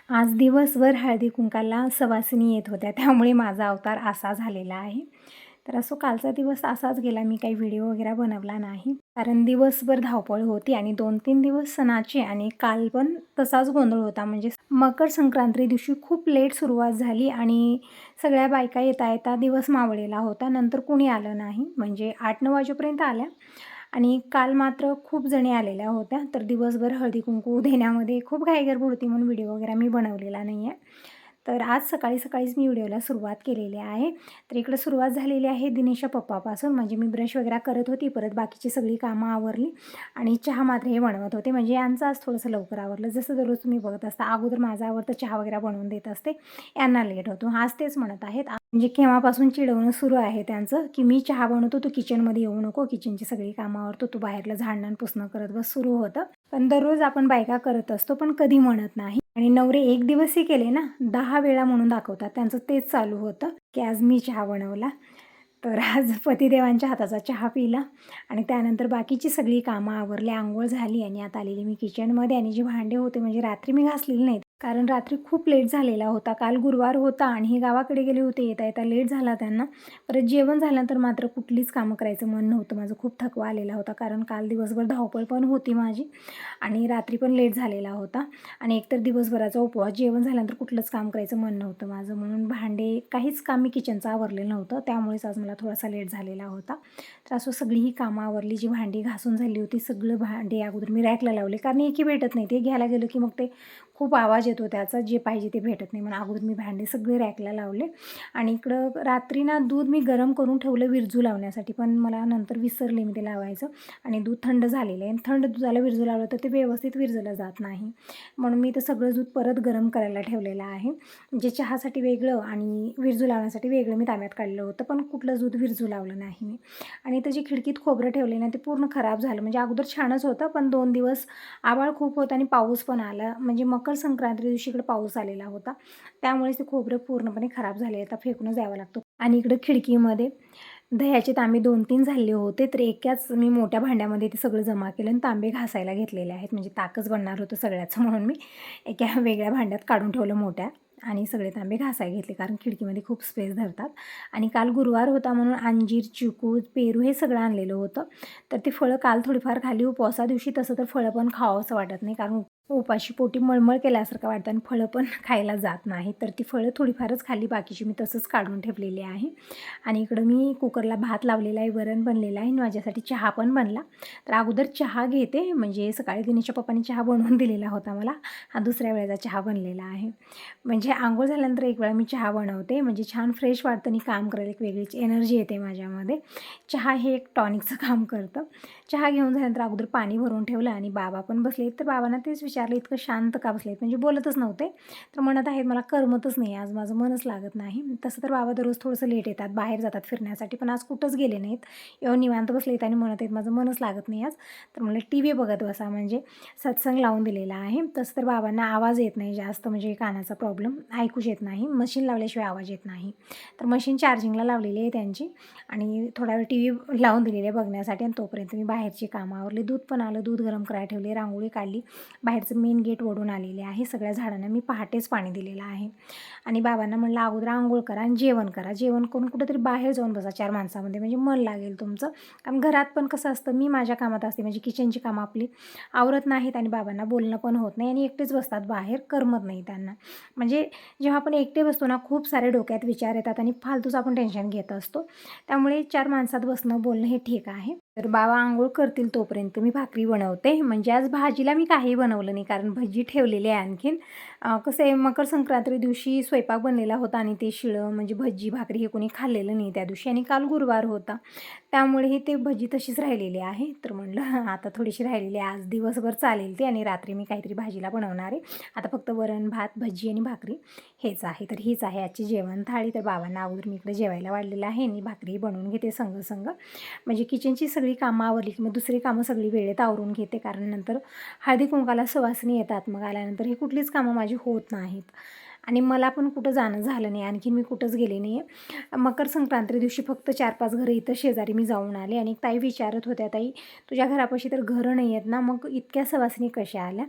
आज दिवसभर हळदी-कुंकाला सवासिनी येत होत्या, त्यामुळे माझा अवतार असा झालेला आहे. तर असो कालचा दिवस असाच गेला. मी काही व्हिडिओ वगैरे बनवला नाही. कारण दिवसभर धावपळ होती आणि 2-3 दिवस सणाचे आणि काल पण तसाच गोंधळ होता. म्हणजे मकर संक्रांती दिवशी खूप लेट सुरुवात झाली आणि सगळ्या बायका येता-येता दिवस मावळलेला होता. नंतर कोणी आलं नाही. म्हणजे 8-9 वाजेपर्यंत आल्या आणि काल मात्र खूप जणी आलेल्या होत्या. तर दिवसभर हळदी-कुंकू देण्यामध्ये खूप घाई-गडबड होती म्हणून व्हिडिओ वगैरे मी बनवलेला नाही आहे. तर आज सकाळीच मी व्हिडिओला सुरुवात केलेली आहे. तर इकडं सुरुवात झालेली आहे दिनेशच्या पप्पापासून. म्हणजे मी ब्रश वगैरे करत होती, परत बाकीची सगळी कामं आवरली आणि चहा मात्र हे बनवत होते. म्हणजे यांचं आज थोडंसं लवकर आवरलं. जसं दररोज तुम्ही बघत असता, अगोदर माझं आवरतं, चहा वगैरे बनवून देत असते. यांना लेट होतो. आज तेच म्हणत आहेत. म्हणजे केव्हापासून चिडवणं सुरू आहे त्यांचं, की मी चहा बनवतो, तू किचनमध्ये येऊ नको, किचनची सगळी कामं आवरतो, तू बाहेरलं झाडणं पुसणं करत बस, सुरू होतं. पण दररोज आपण बायका करत असतो, पण कधी म्हणत नाही. आणि नवरे एक दिवसही केले ना, 10 वेळा म्हणून दाखवतात. त्यांचं तेच चालू होतं, की आज मी चहा बनवला. तर आज पतिदेवांच्या हाताचा चहा पिला आणि त्यानंतर बाकीची सगळी कामं आवरली, अंघोळ झाली आणि आता आलेली मी किचनमध्ये आणि जे भांडे होते म्हणजे रात्री मी घासलेले नाहीत. कारण रात्री खूप लेट झालेला होता. काल गुरुवार होता आणि हे गावाकडे गेले होते. येता-येता लेट झाला त्यांना. परत जेवण झाल्यानंतर मात्र कुठलीच कामं करायचं मन नव्हतं. माझं खूप थकवा आलेला होता. कारण काल दिवसभर धावपळ पण होती माझी आणि रात्री पण लेट झालेला होता आणि एकतर दिवसभराचा उपवास. जेवण झाल्यानंतर कुठलंच काम करायचं मन नव्हतं माझं. म्हणून भांडे काहीच काम मी किचनचं आवरलेलं नव्हतं. त्यामुळेच आज मला थोडासा लेट झालेला होता. तर असं सगळी ही कामं आवरली. जी भांडी घासून झाली होती, सगळं भांडे अगोदर मी रॅकला लावले. कारण एकही भेटत नाही. ते घ्यायला गेलं की मग ते खूप आवाज येतो त्याचा, जे पाहिजे ते भेटत नाही. म्हणून अगोदर मी भांडे सगळे रॅकला लावले आणि इकडं रात्री ना दूध मी गरम करून ठेवलं विरजू लावण्यासाठी, पण मला नंतर विसरले मी ते लावायचं आणि दूध थंड झालेलं आहे आणि थंड दुधाला विरजू लावलं तर ते व्यवस्थित विरजलं जात नाही. म्हणून मी ते सगळं दूध परत गरम करायला ठेवलेलं आहे. म्हणजे चहासाठी वेगळं आणि विरजू लावण्यासाठी वेगळं मी तांब्यात काढलं होतं, पण कुठलंच दूध विरजू लावलं नाही मी. आणि त्याची खिडकीत खोबरं ठेवले ना, ते पूर्ण खराब झालं. म्हणजे अगोदर छानच होतं, पण 2 दिवस आभाळ खूप होतं आणि पाऊस पण आला. म्हणजे मकर संक्रांती दिवशी इकडे पाऊस आलेला होता. त्यामुळेच ते खोबरं पूर्णपणे खराब झाले. आता फेकूनच द्यावं लागतं. आणि इकडं खिडकीमध्ये दह्याचे तांबे 2-3 झाले होते, तर एकाच मी मोठ्या भांड्यामध्ये ते सगळं जमा केलं आणि तांबे घासायला घेतलेले आहेत. म्हणजे ताकच बनणार होतं सगळ्याचं म्हणून मी एका वेगळ्या भांड्यात काढून ठेवलं मोठ्या आणि सगळे तांबे घासायला घेतले. कारण खिडकीमध्ये खूप स्पेस धरतात. आणि काल गुरुवार होता म्हणून अंजीर, चिकू, पेरू हे सगळं आणलेलं होतं. तर ती फळं काल थोडीफार खाल्ली. उपवासा दिवशी तसं तर फळं पण खावंसं वाटत नाही, कारण उपाशी पोटी मळमळ केल्यासारखं वाटतं आणि फळं पण खायला जात नाही. तर ती फळं थोडीफारच खाल्ली, बाकीची मी तसंच काढून ठेवलेली आहे. आणि इकडं मी कुकरला भात लावलेला आहे, वरण बनलेलं आहे आणि माझ्यासाठी चहा पण बनला. तर अगोदर चहा घेते. म्हणजे सकाळी दिनेशच्या पप्पांनी चहा बनवून दिलेला होता मला. हा दुसऱ्या वेळेचा चहा बनलेला आहे. म्हणजे अंघोळ झाल्यानंतर एक वेळा मी चहा बनवते. म्हणजे छान फ्रेश वाटतं आणि काम करायला एक वेगळीच एनर्जी येते माझ्यामध्ये. चहा हे एक टॉनिकचं काम करतं. चहा घेऊन झाल्यानंतर अगोदर पाणी भरून ठेवलं आणि बाबा पण बसले. तर बाबांना तेच विचारलं, इतकं शांत का बसलेत? म्हणजे बोलतच नव्हते. तर म्हणत आहेत, मला करमतच नाही आज, माझं मनच लागत नाही. तसं तर बाबा दररोज थोडंसं लेट येतात, बाहेर जातात फिरण्यासाठी, पण आज कुठंच गेले नाहीत. येऊन निवांत बसलेत आणि म्हणत आहेत, माझं मनच लागत नाही आज. तर म्हणलं टीव्ही बघत बसा, म्हणजे सत्संग लावून दिलेला आहे. तसं तर बाबांना आवाज येत नाही जास्त, म्हणजे कानाचा प्रॉब्लेम, ऐकूच येत नाही. मशीन लावल्याशिवाय आवाज येत नाही. तर मशीन चार्जिंगला लावलेली आहे त्यांची आणि थोडा वेळ टीव्ही लावून दिलेली आहे बघण्यासाठी आणि तोपर्यंत मी बाहेरची कामं आवरली. दूध पण आलं, दूध गरम करायला ठेवले, रांगोळी काढली, बाहेरचं मेन गेट ओढून आलेले आहे. सगळ्या झाडांना मी पहाटेच पाणी दिलेलं आहे आणि बाबांना म्हणलं अगोदर अंघोळ करा आणि जेवण करा. जेवण करून कुठेतरी बाहेर जाऊन बसा 4 माणसामध्ये, म्हणजे मन लागेल तुमचं. कारण घरात पण कसं असतं, मी माझ्या कामात असते, म्हणजे किचनची कामं आपली आवरत नाहीत आणि बाबांना बोलणं पण होत नाही आणि एकटेच बसतात बाहेर, करमत नाही त्यांना. म्हणजे जेव्हा आपण एकटे बसतो ना, खूप सारे डोक्यात विचार येतात आणि फालतूच आपण टेन्शन घेत असतो. त्यामुळे 4 माणसात बसणं, बोलणं हे ठीक आहे. तर बाबा अंघोळ करतील तोपर्यंत मी भाकरी बनवते. म्हणजे आज भाजीला मी काही बनवलं नाही, कारण भजी ठेवलेली आहे आणखीन. कसं आहे, मकर संक्रांती दिवशी स्वयंपाक बनलेला होता आणि ते शिळं म्हणजे भजी, भाकरी हे कोणी खाल्लेलं नाही त्या दिवशी आणि काल गुरुवार होता. त्यामुळे ही ते भजी तशीच राहिलेली आहे. तर म्हणलं आता थोडीशी राहिलेली आहे, आज दिवसभर चालेल ती आणि रात्री मी काहीतरी भाजीला बनवणार आहे. आता फक्त वरण, भात, भजी आणि भाकरी हेच आहे. तर हीच आहे आजची जेवण थाळी. तर बाबांना अगोदर मी इकडे जेवायला वाढलेलं आहे आणि भाकरी बनवून घेते संग. म्हणजे किचनची सगळी कामं आवरली की मग दुसरी कामं सगळी वेळेत आवरून घेते, कारण नंतर हळदी-कुंकाला सुवासिनी येतात. मग आल्यानंतर ही कुठलीच कामं माझी होत नाहीत आणि मला पण कुठं जाणं झालं नाही, आणखीन मी कुठंच गेले नाही आहे. मकर संक्रांती दिवशी फक्त 4-5 घरं इथं शेजारी मी जाऊन आले. आणि ताई विचारत होत्या, "ताई तुझ्या घरापाशी तर घरं नाही आहेत ना, मग इतक्या सवासिनी कशा आल्या?"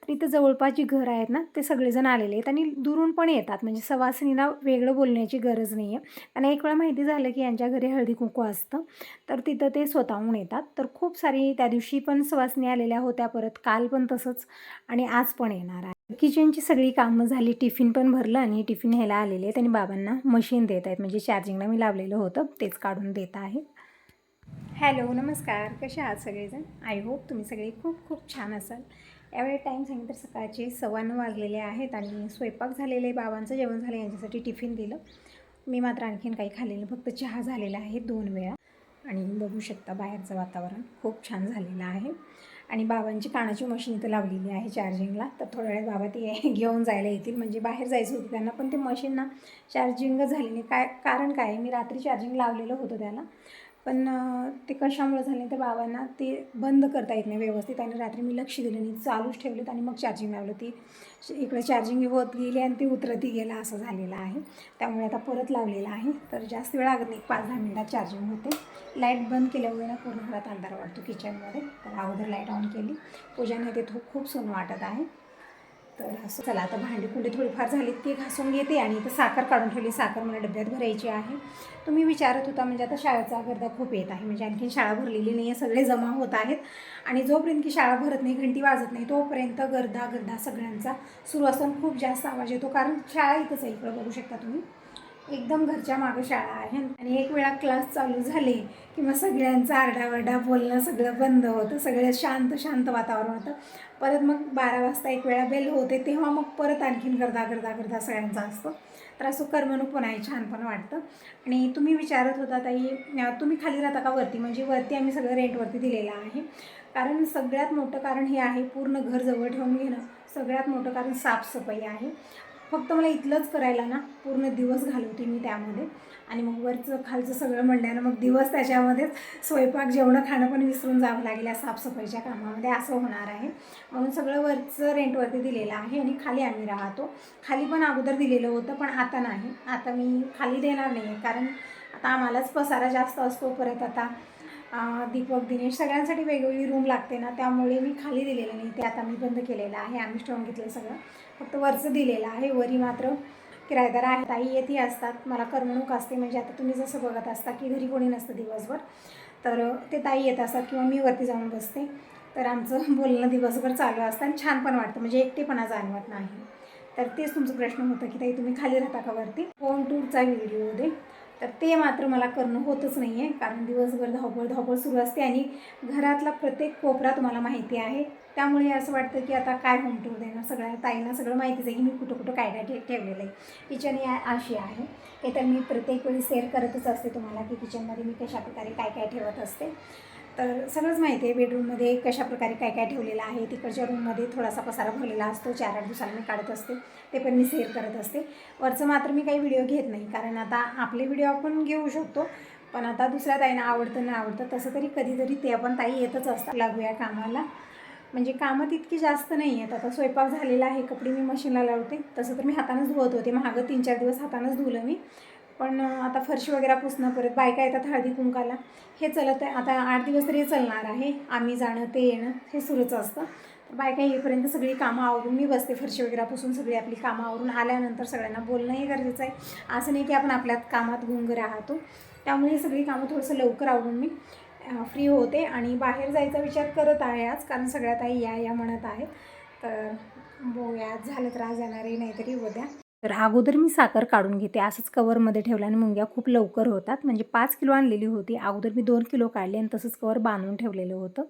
तर इथं जवळपास जी घरं आहेत ना ते सगळेजण आलेले आहेत आणि दुरून पण येतात. म्हणजे सवासिनीला वेगळं बोलण्याची गरज नाही आहे. त्यांना एक वेळा माहिती झालं की यांच्या घरी हळदी-कुंकू असतं, तर तिथं ते स्वतःहून येतात. तर खूप सारी त्या दिवशी पण सवासिनी आलेल्या होत्या, परत काल पण तसंच आणि आज पण येणार आहे. किचनची सगळी कामं झाली, टिफिन पण भरलं आणि टिफिन न्यायला आलेले आहेत आणि बाबांना मशीन देत आहेत. म्हणजे चार्जिंगला मी लावलेलं होतं तेच काढून देत आहे. हॅलो, नमस्कार. कसे आहात सगळेजण? आय होप तुम्ही सगळे खूप खूप छान असाल. यावेळी टाईम सांगितलं तर सकाळचे 9:15 वाजलेले आहेत आणि स्वयंपाक झालेले, बाबांचं जेवण झालं, यांच्यासाठी टिफिन दिलं. मी मात्र आणखीन काही खाल्लेलं, फक्त चहा झालेला आहे 2 वेळा. आणि बघू शकता बाहेरचं वातावरण खूप छान झालेलं आहे. आणि बाबांची कानाची मशीन इथं लावलेली आहे चार्जिंगला. तर थोड्या वेळात बाबा ती घेऊन जायला येतील. म्हणजे बाहेर जायचं होतं त्यांना, पण ते मशीन ना चार्जिंग झाली नाही. कारण काय आहे, मी रात्री चार्जिंग लावलेलं होतं त्याला, पण ते कशामुळे झाले तर बाबांना ते बंद करता येत नाही व्यवस्थित आणि रात्री मी लक्ष दिलं नाही, चालूच ठेवलेत आणि मग चार्जिंग लावलं. ती इकडे चार्जिंग होत गेली आणि ती उतरतही गेला असं झालेलं आहे. त्यामुळे आता परत लावलेलं आहे. तर जास्त वेळ लागत नाही, 5-10 मिनिटात चार्जिंग होते. लाईट बंद केल्यामुळे ना पूर्ण घरात अंधार वाटतो किचनमध्ये. तर अगोदर लाईट ऑन केली, पूजाने ते खूप सोनं वाटत आहे. तर असं चला आता भांडी कुंडी थोडीफार झाली ती घासून घेते. आणि इथं साखर काढून ठेवली, साखर मला डब्यात भरायची आहे. तुम्ही विचारत होता, म्हणजे आता शाळेचा गर्दा खूप येत आहे, म्हणजे आणखीन शाळा भरलेली नाही आहे, सगळे जमा होत आहेत. आणि जोपर्यंत की शाळा भरत नाही, घंटी वाजत नाही, तोपर्यंत गर्दा सगळ्यांचा सुरू असताना खूप जास्त आवाज येतो. कारण शाळा इथंच आहे, इकडं बघू शकता तुम्ही, एकदम घरच्या मागं शाळा आहे. आणि एक वेळा क्लास चालू झाले की मग सगळ्यांचा आरडाओरडा, बोलणं सगळं बंद होतं, सगळं शांत वातावरण होतं. परत मग 12 वाजता एक वेळा बेल होते, तेव्हा मग परत आणखीन गर्दा सगळ्यांचा असतो. तर असं करमणूक पण आहे, छान पण वाटतं. आणि तुम्ही विचारत होता ताई, तुम्ही खाली राहता का वरती? म्हणजे वरती आम्ही सगळं रेंटवरती दिलेलं आहे. कारण सगळ्यात मोठं कारण हे आहे, पूर्ण घर जवळ ठेवून घेणं सगळ्यात मोठं कारण साफसफाई आहे. फक्त मला इथलंच करायला ना पूर्ण दिवस घालवते मी त्यामध्ये. आणि मग वरचं खालचं सगळं म्हणल्यानं मग दिवस त्याच्यामध्येच स्वयंपाक, जेवणं, खाणं पण विसरून जावं लागेल या साफसफाईच्या कामामध्ये, असं होणार आहे. म्हणून सगळं वरचं रेंटवरती दिलेलं आहे आणि खाली आम्ही राहतो. खाली पण अगोदर दिलेलं होतं, पण आता नाही. आता मी खाली देणार नाही आहे, कारण आता आम्हालाच पसारा जास्त असतो. परत आता दीपक, दिनेश सगळ्यांसाठी वेगवेगळी रूम लागते ना, त्यामुळे मी खाली दिलेलं नाही, ते आता मी बंद केलेलं आहे. आम्हीच ठेवून घेतलं सगळं, फक्त वरचं दिलेलं आहे. वरी मात्र किरायदार आहेत, ताई येते असतात, मला करमणूक असते. म्हणजे आता तुम्ही जसं बघत असता की घरी कोणी नसतं दिवसभर, तर ते ताई येत असतात किंवा मी वरती जाऊन बसते. तर आमचं बोलणं दिवसभर चालू असतं आणि छान पण वाटतं, म्हणजे एकटेपणा जाणवत नाही. तर तेच तुमचं प्रश्न होतं की ताई तुम्ही खाली राहता का वरती? होम टूरचा व्हिडिओ दे, तर ते मात्र मला करणं होतच नाही आहे, कारण दिवसभर धावपळ सुरू असते आणि घरातला प्रत्येक कोपरा तुम्हाला माहिती आहे. त्यामुळे असं वाटतं की आता काय होम टूर देणार, सगळ्या ताईंना सगळं माहितीच आहे की मी कुठं काय ठेवलेलं आहे. किचन अशी आहे, हे तर मी प्रत्येक वेळी शेअर करतच असते तुम्हाला की किचनमध्ये मी कशाप्रकारे काय ठेवत असते. तर सगळंच माहिती आहे. बेडरूममध्ये कशाप्रकारे काय ठेवलेलं आहे, तिकडच्या रूममध्ये थोडासा पसारा भरलेला असतो, 4-8 दिवसाला मी काढत असते, ते पण मी शेअर करत असते. वरचं मात्र मी काही व्हिडिओ घेत नाही, कारण आता आपले व्हिडिओ आपण घेऊ शकतो, पण आता दुसऱ्या ताईंना आवडतं नाही आवडतं तसं तरी कधीतरी ते पण ताई येतच असतात. लागूया कामाला, म्हणजे कामं तितकी जास्त नाही आहेत. आता स्वयंपाक झालेला आहे, कपडे मी मशीनला लावते. तसं तर मी हातानंच धुवत होते, मागं 3-4 दिवस हातानंच धुवलं मी. पण आता फरशी वगैरे पुसणं, परत बायका येतात हळदी कुंकाला, हे चलत आहे. आता 8 दिवस तरी हे चालणार आहे, आम्ही जाणं ते येणं हे सुरूच असतं. बायका येईपर्यंत सगळी कामं आवरून मी बसते, फरशी वगैरे पुसून सगळी आपली कामं आवरून आल्यानंतर सगळ्यांना बोलणंही गरजेचं आहे. असं नाही की आपण आपल्या कामात गुंग राहतो. त्यामुळे ही सगळी कामं थोडंसं लवकर आवरून मी फ्री होते. आणि बाहेर जायचा विचार करत आहे आज, कारण सगळ्यात आई या म्हणत आहेत. तर बघूया, आज झालं तर आज जाणारही, नाहीतरी उद्या. तर अगोदर मी साखर काढून घेते, असंच कवरमध्ये ठेवल्याने मुंग्या खूप लवकर होतात. म्हणजे 5 किलो आणलेली होती, अगोदर मी 2 किलो काढले आणि तसंच कवर बांधून ठेवलेलं होतं.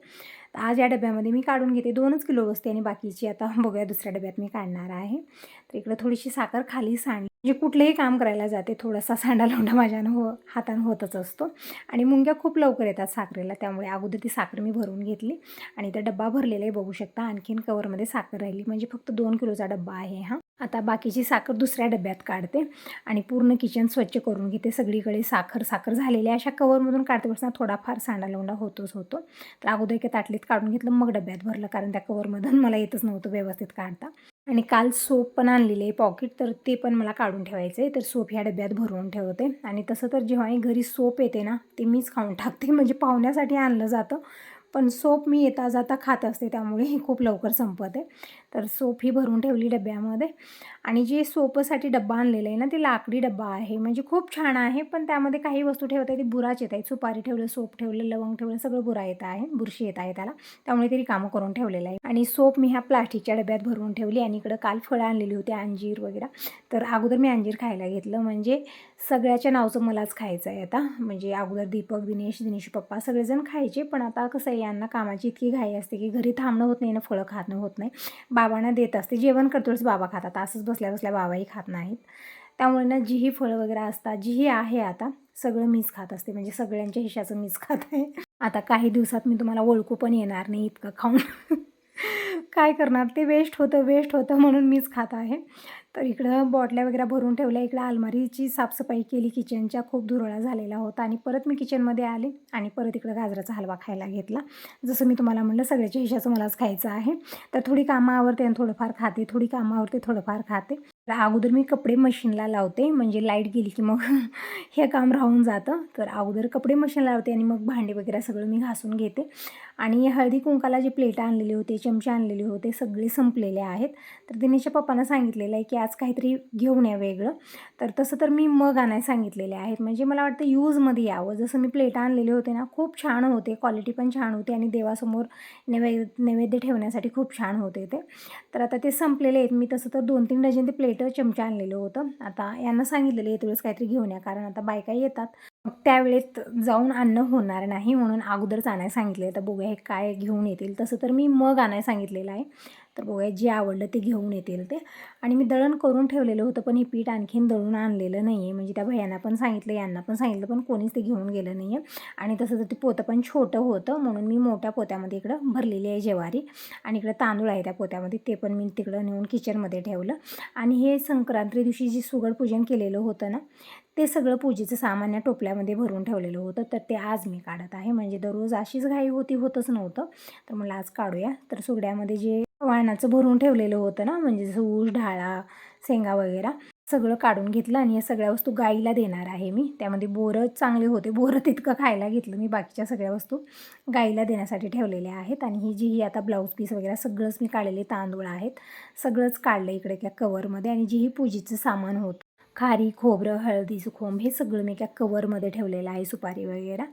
तर आज या डब्यामध्ये मी काढून घेते, 2च किलो बसते आणि बाकीची आता बघूया दुसऱ्या डब्यात मी काढणार आहे. तर इकडं थोडीशी साखर खाली सांडली, म्हणजे कुठलंही काम करायला जाते थोडासा सांडालोंडा माझ्यानं हातानं होतच असतो. आणि मुंग्या खूप लवकर येतात साखरेला, त्यामुळे अगोदर ती साखर मी भरून घेतली. आणि इथं डब्बा भरलेला आहे, बघू शकता. आणखीन कवरमध्ये साखर राहिली, म्हणजे फक्त 2 किलोचा डब्बा आहे हा. आता बाकीची साखर दुसऱ्या डब्यात काढते आणि पूर्ण किचन स्वच्छ करून घेते. सगळीकडे साखर झालेली अशा कवरमधून काढते, बसना थोडाफार सांडालोंडा होतोच होतो. तर अगोदर एका ताटलीत काढून घेतलं, मग डब्यात भरलं, कारण त्या कवरमधून मला येतच नव्हतं व्यवस्थित काढता. आणि काल सोप पण आणलेली आहे पॉकेट, तर ते पण मला काढून ठेवायचं आहे. तर सोप ह्या डब्यात भरून ठेवते. आणि तसं तर जेव्हाही घरी सोप येते ना, ते मीच खाऊन टाकते. म्हणजे पाहुण्यासाठी आणलं जातं, पण सोप मी येता जाता खात असते, त्यामुळे ही खूप लवकर संपत आहे. तर सोप ही भरून ठेवली डब्यामध्ये. आणि जे सोपसाठी डब्बा आणलेला आहे ना, ते लाकडी डब्बा आहे. म्हणजे खूप छान आहे, पण त्यामध्ये काही वस्तू ठेवता ती बुराच येत आहे. सुपारी ठेवलं, सोप ठेवलं, लवंग ठेवलं, सगळं बुरा येत आहे, बुरशी येत आहे त्याला. त्यामुळे ते रिकामं करून ठेवलेलं आहे. आणि सोप मी ह्या प्लास्टिकच्या डब्यात भरून ठेवली. आणि इकडं काल फळं आणलेली होती, अंजीर वगैरे. तर अगोदर मी अंजीर खायला घेतलं, म्हणजे सगळ्याच्या नावचं मलाच खायचं आहे आता. म्हणजे अगोदर दीपक, दिनेश पप्पा सगळेजण खायचे, पण आता कसं आहे, यांना कामाची इतकी घाई असते की घरी थांबणं होत नाही ना, फळं खाणं होत नाही. बाबांना देत असते, जेवण करतोच बाबा खातात, असंच बसल्या बसल्या बाबाही खात नाहीत. त्यामुळे ना जीही फळं वगैरे असतात, जीही आहे आता, सगळं मीच खात असते. म्हणजे सगळ्यांच्या हिशाचं मीच खात आहे. आता काही दिवसात मी तुम्हाला ओळखू पण येणार नाही इतकं खाऊन. काय करणार, ते वेस्ट होतं म्हणून मीच खात आहे. तर इकडं बॉटल्या वगैरे भरून ठेवल्या. इकडं अलमारीची साफसफाई केली किचनच्या, खूप धुरळा झालेला होता. आणि परत मी किचनमध्ये आले आणि परत इकडं गाजराचा हलवा खायला घेतला. जसं मी तुम्हाला म्हणलं, सगळ्याच्या हिशाचं मलाच खायचं आहे. तर थोडी कामं आवरते आणि थोडंफार खाते, थोडी कामं आवरते, थोडंफार खाते. तर अगोदर मी कपडे मशीनला लावते, म्हणजे लाईट गेली की मग हे काम राहून जातं. तर अगोदर कपडे मशीनला लावते आणि मग भांडे वगैरे सगळं मी घासून घेते. आणि हळदी कुंकाला जे प्लेट आणलेले होते, चमचे आणलेले होते, सगळे संपलेले आहेत. तर दिनेशच्या पप्पांना सांगितलेलं आहे की आज काहीतरी घेऊन या वेगळं. तर तसं तर मी मग आणायला सांगितलेले आहेत, म्हणजे मला वाटतं यूजमध्ये यावं. जसं मी प्लेट आणलेले होते ना, खूप छान होते, क्वालिटी पण छान होती आणि देवासमोर नैवेद्य ठेवण्यासाठी खूप छान होते ते. तर आता ते संपलेले आहेत. मी तसं तर 2-3 डझन ते प्लेट, चमचे आणलेलं होतं. आता यांना सांगितलेलं आहे वेळेस काहीतरी घेऊन या, कारण आता बायका येतात, मग त्यावेळेत जाऊन आणणं होणार नाही, म्हणून अगोदरच आणायला सांगितले. तर बघूया हे काय घेऊन येतील. तसं तर मी मग आणायला सांगितलेलं आहे. तर बघूया जे आवडलं ते घेऊन येतील ते. आणि मी दळण करून ठेवलेलं होतं, पण हे पीठ आणखीन दळून आणलेलं नाही आहे. म्हणजे त्या भैयांना पण सांगितलं, यांना पण सांगितलं, पण कोणीच ते घेऊन गेलं नाही आहे. आणि तसं तर ते पोतं पण छोटं होतं, म्हणून मी मोठ्या पोत्यामध्ये इकडं भरलेली आहे ज्वारी. आणि इकडं तांदूळ आहे त्या पोत्यामध्ये, ते पण मी तिकडं नेऊन किचनमध्ये ठेवलं. आणि हे संक्रांती दिवशी जी सुगड पूजन केलेलं होतं ना, ते सगळं पूजेचं सामान या टोपल्यामध्ये भरून ठेवलेलं होतं. तर ते आज मी काढत आहे. म्हणजे दररोज अशीच घाई होतच नव्हतं, तर मला आज काढूया. तर सुगड्यामध्ये जे वाणाचं भरून ठेवलेलं होतं ना, म्हणजे जसं ऊस, ढाळा, शेंगा वगैरे सगळं काढून घेतलं. आणि या सगळ्या वस्तू गाईला देणार आहे मी. त्यामध्ये बोरं चांगले होते, बोरं तितकं खायला घेतलं मी. बाकीच्या सगळ्या वस्तू गाईला देण्यासाठी ठेवलेल्या आहेत. आणि ही आता ब्लाऊज पीस वगैरे सगळंच मी काढलेले, तांदूळ आहेत, सगळंच काढलं इकडे त्या कवरमध्ये. आणि जी ही पूजेचं सामान होतं, खारी, खोबरं, हळदीचं खोंब, हे सगळं मी एका कवरमध्ये ठेवलेलं आहे, सुपारी वगैरे.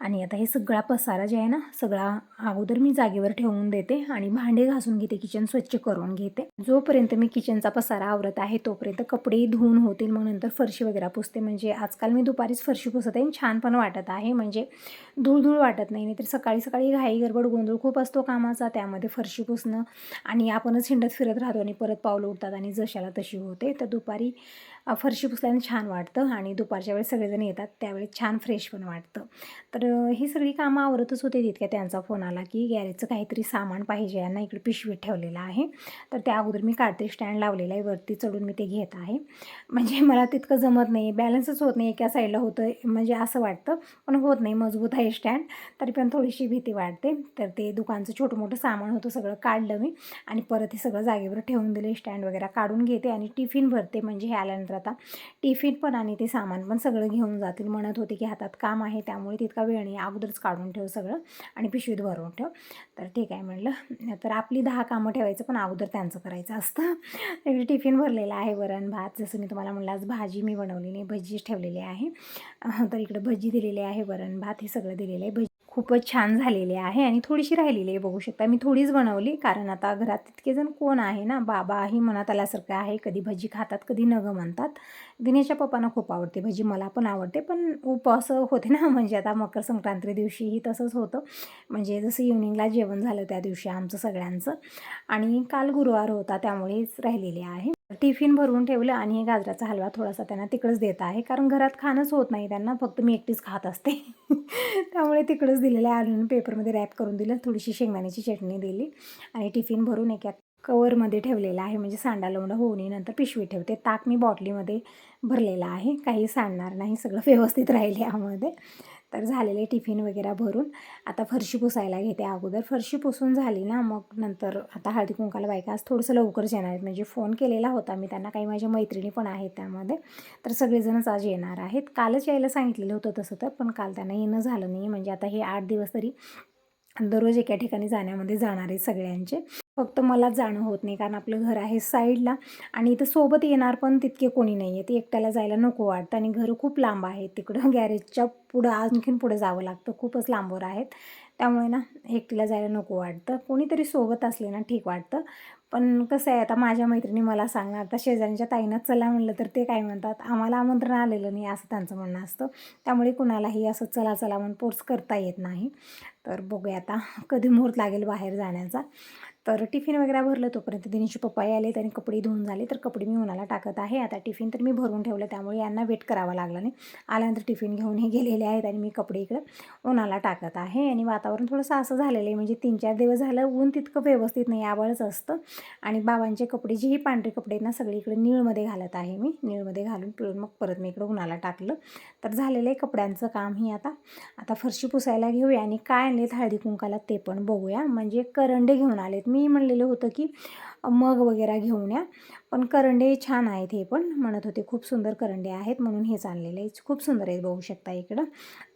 आणि आता हे सगळा पसारा जे आहे ना, सगळा अगोदर मी जागेवर ठेवून देते आणि भांडे घासून घेते, किचन स्वच्छ करून घेते. जोपर्यंत मी किचनचा पसारा आवरत आहे तोपर्यंत कपडेही धुवून होतील, मग नंतर फरशी वगैरे पुसते. म्हणजे आजकाल मी दुपारीच फरशी पुसत आहे, छान पण वाटत आहे, म्हणजे धूळ वाटत नाही. तर सकाळी सकाळी घाई गडबड गोंधळ खूप असतो कामाचा, त्यामध्ये फरशी पुसणं आणि आपणच हिंडत फिरत राहतो आणि परत पावलं उठतात आणि जशाला तशी होते. तर दुपारी फरशी पुसल्याने छान वाटतं आणि दुपारच्या वेळेस सगळेजण येतात त्यावेळेस छान फ्रेश पण वाटतं. तर ही सगळी कामं आवरतच होते, तितक्या त्यांचा फोन आला की गॅरेजचं काहीतरी सामान पाहिजे यांना, इकडे पिशवीत ठेवलेलं आहे. तर त्या अगोदर मी काढते, स्टँड लावलेलं आहे वरती चढून मी ते घेत आहे. म्हणजे मला तितकं जमत नाही, बॅलन्सच होत नाही, एका साईडला होतं म्हणजे असं वाटतं, पण होत नाही, मजबूत आहे स्टँड, तरी पण थोडीशी भीती वाटते. तर ते दुकानचं छोटं मोठं सामान होतं सगळं काढलं मी आणि परत हे सगळं जागेवर ठेवून दिले. स्टँड वगैरे काढून घेते आणि टिफिन भरते, म्हणजे हे आल्यानंतर आता टिफिन पण आणि ते सामान पण सगळं घेऊन जातील. म्हणत होते की हातात काम आहे त्यामुळे तितका वेळ नाही, अगोदरच काढून ठेव सगळं आणि पिशवीत भरून ठेव. तर ठीक आहे म्हणलं. तर आपली 10 कामं ठेवायचं, पण अगोदर त्यांचं करायचं असतं. इकडे टिफिन भरलेला आहे, वरण भात, जसं मी तुम्हाला म्हणलं आज भाजी मी बनवली नाही, भजीच ठेवलेली आहे. तर इकडे भजी दिलेली आहे, वरण भात हे सगळं दिलेलं आहे. भजी खूपच छान झालेली आहे आणि थोडीशी राहिलेली आहे, बघू शकता. मी थोडीच बनवली, कारण आता घरात तितके जण कोण आहे ना, बाबाही मनात आल्यासारखं आहे, कधी भजी खातात कधी नगं म्हणतात. दिनेशच्या पप्पांना खूप आवडते भजी, मला पण आवडते, पण उपवास होते ना, म्हणजे आता मकर संक्रांती दिवशीही तसंच होतं. म्हणजे जसं इव्हनिंगला जेवण झालं त्या दिवशी आमचं सगळ्यांचं, आणि काल गुरुवार होता त्यामुळेच राहिलेले आहे. टिफिन भरून ठेवलं आणि हे गाजराचा हलवा थोडासा त्यांना तिकडंच देत आहे, कारण घरात खाणंच होत नाही त्यांना, फक्त मी एकटीच खात असते. त्यामुळे तिकडंच दिलेलं आहे, आणून पेपरमध्ये रॅप करून दिलं, थोडीशी शेंगदाण्याची चटणी दिली आणि टिफिन भरून एका कवरमध्ये ठेवलेला आहे, म्हणजे सांडा लवंडा होऊ नये, नंतर पिशवी ठेवते. ताक मी बॉटलीमध्ये भरलेला आहे, काही सांडणार नाही, सगळं व्यवस्थित राहील यामध्ये. तर झालेले टिफिन वगैरे भरून आता फरशी पुसायला घेते. अगोदर फरशी पुसून झाली ना, मग नंतर आता हळदी कुंकाला बायका आज थोडंसं लवकरच येणार आहेत. म्हणजे फोन केलेला होता मी त्यांना, काही माझ्या मैत्रिणी पण आहेत त्यामध्ये, तर सगळेजणच आज येणार आहेत. कालच यायला सांगितलेलं होतं तसं तर, पण काल त्यांना येणं झालं नाही. म्हणजे आता हे 8 दिवस तरी दररोज एका ठिकाणी जाण्यामध्ये जाणार आहे सगळ्यांचे. फक्त मलाच जाणं होत नाही, कारण आपलं घर आहे साईडला आणि इथं सोबत येणार पण तितके कोणी नाही आहे. ते एकट्याला जायला नको वाटतं आणि घरं खूप लांब आहेत. तिकडं गॅरेजच्या पुढं आणखीन पुढे जावं लागतं, खूपच लांबवर आहेत. त्यामुळे ना एकटीला जायला नको वाटतं. कोणीतरी सोबत असले ना ठीक वाटतं. पण कसं आहे, आता माझ्या मैत्रिणी मला सांगणार, आता शेजाऱ्यांच्या ताईंना चला म्हणलं तर ते काय म्हणतात, आम्हाला आमंत्रण आलेलं नाही असं त्यांचं म्हणणं असतं. त्यामुळे कुणालाही असं चला चला म्हणून फोर्स करता येत नाही. तर बघूया आता कधी मुहूर्त लागेल बाहेर जाण्याचा. तर टिफिन वगैरे भरलं, तोपर्यंत दिनेशचे पप्पाही आले, त्यांनी कपडे धुवून झाले, तर कपडे मी उन्हाला टाकत आहे. आता टिफिन तर मी भरून ठेवलं, त्यामुळे यांना वेट करावा लागला नाही. आल्यानंतर टिफिन घेऊनही गेलेले आहेत आणि मी कपडे इकडं उन्हाला टाकत आहे. आणि वातावरण थोडंसं असं झालेलं आहे, म्हणजे 3-4 दिवस झालं ऊन तितकं व्यवस्थित नाही, आभाळच असतं. आणि बाबांचे कपडे जेही पांढरे कपडे आहेत ना, सगळे इकडे निळमध्ये घालत आहे मी. निळमध्ये घालून पिळून मग परत मी इकडं उन्हाला टाकलं. तर झालेलं आहे कपड्यांचं कामही आता. आता फरशी पुसायला घेऊया आणि काय आणलेत हळदी कुंकाला ते पण बघूया. म्हणजे करंडे घेऊन आलेत. मी म्हणलेलं होतं की मग वगैरे घेऊन या, पण करंडे छान आहेत. हे पण म्हणत होते खूप सुंदर करंडे आहेत, म्हणून हेच आणलेले आहेत. खूप सुंदर आहेत, बघू शकता इकडं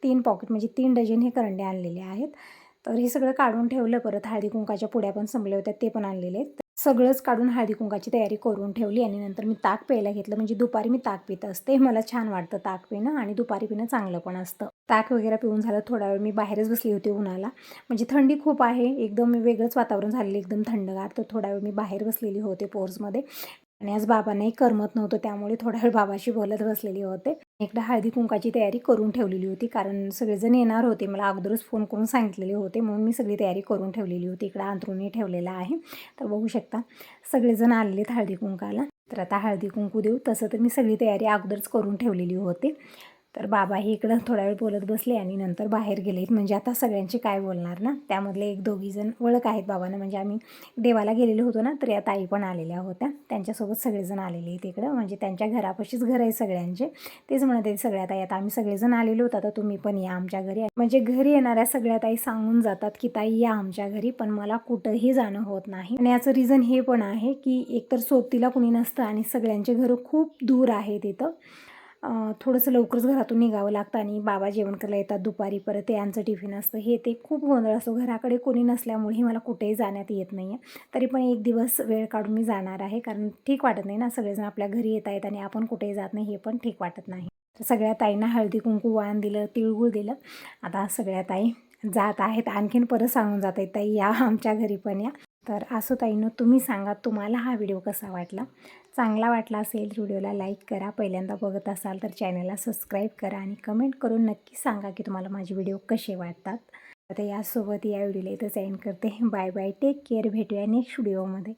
3 पॉकेट म्हणजे 3 डझन हे करंडे आणलेले आहेत. तर हे सगळं काढून ठेवलं. परत हळदी कुंकाच्या पुड्या पण संपल्या होत्या, ते पण आणलेले आहेत. सगळंच काढून हळदी कुंकाची तयारी करून ठेवली आणि नंतर मी ताक प्यायला घेतलं. म्हणजे दुपारी मी ताक पित असते, मला छान वाटतं ताक पिणं आणि दुपारी पिणं चांगलं पण असतं. ताक वगैरे पिऊन झालं, थोडा वेळ मी बाहेरच बसली होती उन्हाला. म्हणजे थंडी खूप आहे, एकदम वेगळंच वातावरण झालेलं, एकदम थंडगार. तर थोडा वेळ मी बाहेर बसलेली होते पोर्चमध्ये. आणि आज बाबांनाही करमत नव्हतं, त्यामुळे थोडा वेळ बाबाशी बोलत बसलेली होते. इकडं हळदी कुंकाची तयारी करून ठेवलेली होती, कारण सगळेजण येणार होते. मला अगोदरच फोन करून सांगितलेले होते, म्हणून मी सगळी तयारी करून ठेवलेली होती. इकडं अंथरुणही ठेवलेलं आहे. तर बघू शकता सगळेजण आलेलेत हळदी कुंकाला. तर आता हळदी कुंकू देऊ. तसं तर मी सगळी तयारी अगोदरच करून ठेवलेली होती. तर बाबाही इकडं थोडा वेळ बोलत बसले आणि नंतर बाहेर गेलेत. म्हणजे आता सगळ्यांची काय बोलणार ना. त्यामधले 1-2 जण ओळख आहेत बाबांना. म्हणजे आम्ही देवाला गेलेलो होतो ना, तर या ताई पण आलेल्या होत्या. त्यांच्यासोबत सगळेजण आलेले आहेत इकडं. म्हणजे त्यांच्या घरापाशीच घर आहे सगळ्यांचे. तेच म्हणत आहेत सगळ्या ताई, आता आम्ही सगळेजण आलेलो होतो, आता तुम्ही पण या आमच्या घरी. म्हणजे घरी येणाऱ्या सगळ्या ताई सांगून जातात की ताई या आमच्या घरी, पण मला कुठंही जाणं होत नाही. आणि याचं रिझन हे पण आहे की एकतर सोबतीला कुणी नसतं आणि सगळ्यांचे घरं खूप दूर आहेत इथं. थोडंसं लवकरच घरातून निघावं लागतं आणि बाबा जेवण करायला येतात दुपारी, परत यांचं टिफिन असतं, हे ते खूप गोंधळ असतो. घराकडे कोणी नसल्यामुळेही मला कुठेही जाण्यात येत नाही आहे. तरी पण एक दिवस वेळ काढून मी जाणार आहे, कारण ठीक वाटत नाही ना, सगळेजण आपल्या घरी येत आहेत आणि आपण कुठेही जात नाही, हे पण ठीक वाटत नाही. तर सगळ्या ताईंना हळदी कुंकू वाण दिलं, तिळगुळ दिलं. आता सगळ्या ताई जात आहेत. आणखीन परत सांगून जात आहेत, ताई या आमच्या घरी पण या. तर असो ताईंनो, तुम्ही सांगा तुम्हाला हा व्हिडिओ कसा वाटला. चांगला वाटला असेल व्हिडिओला लाईक करा, पहिल्यांदा बघत असाल तर चॅनलला सबस्क्राईब करा आणि कमेंट करून नक्की सांगा की तुम्हाला माझे व्हिडिओ कसे वाटतात. आता यासोबत या व्हिडिओला इथंच एंड करते. बाय बाय, टेक केअर, भेटूया नेक्स्ट व्हिडिओमध्ये.